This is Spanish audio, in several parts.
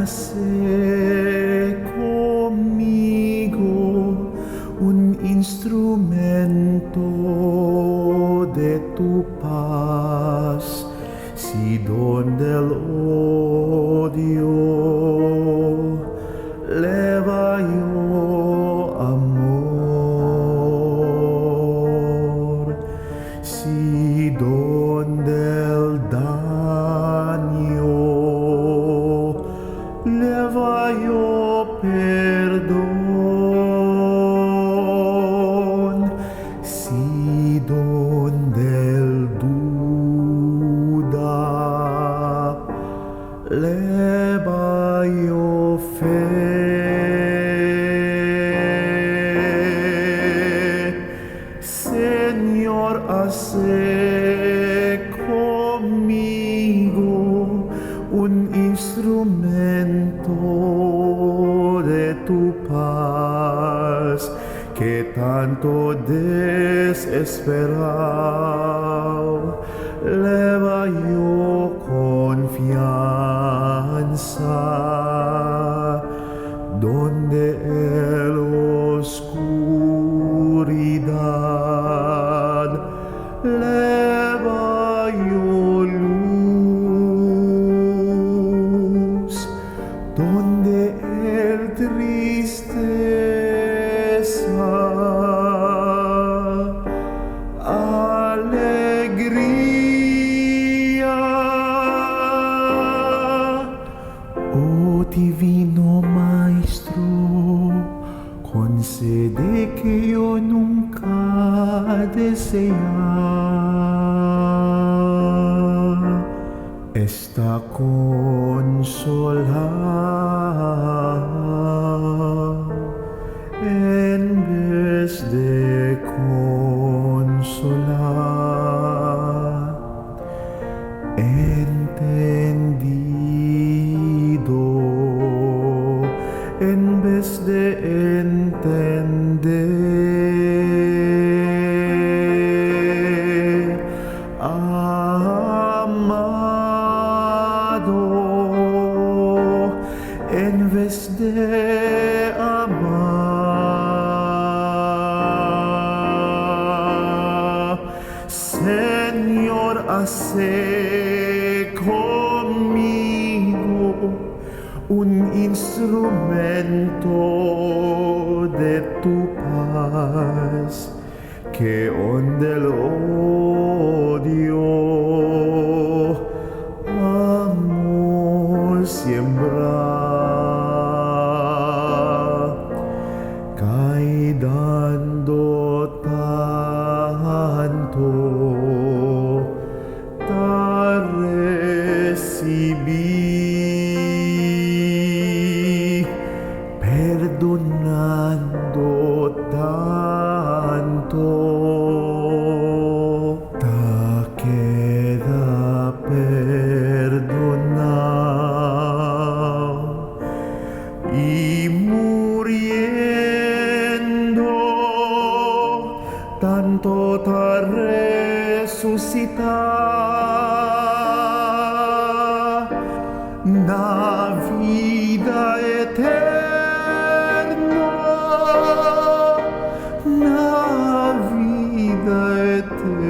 hace conmigo un instrumento de tu paz, si donde el odio leva yo amor, si donde el daño leva yo perdón, si donde el duda leva yo fe. Señor, hace conmigo un instrumento de tu paz, que tanto desesperado leva yo confianza, donde el oscuridad leva yo luz, donde el tristeza alegría. Oh divino Maestro, concede que yo nunca desea esta consolar, en vez de consolar, entendido, en vez de entender, amado, en vez de amar. Señor, hace conmigo un instrumento de tu paz, que onde el odio amor siembra, cae dando tanto ta recibí, perdonando tanto ta queda perdonado, y muriendo tanto ta resucitar na vida eterna, na vida eterna.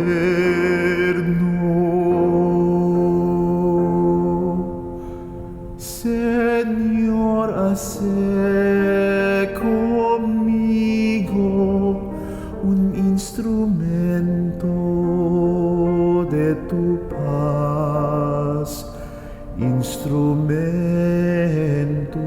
Señor, hace conmigo un instrumento de tu paz, instrumento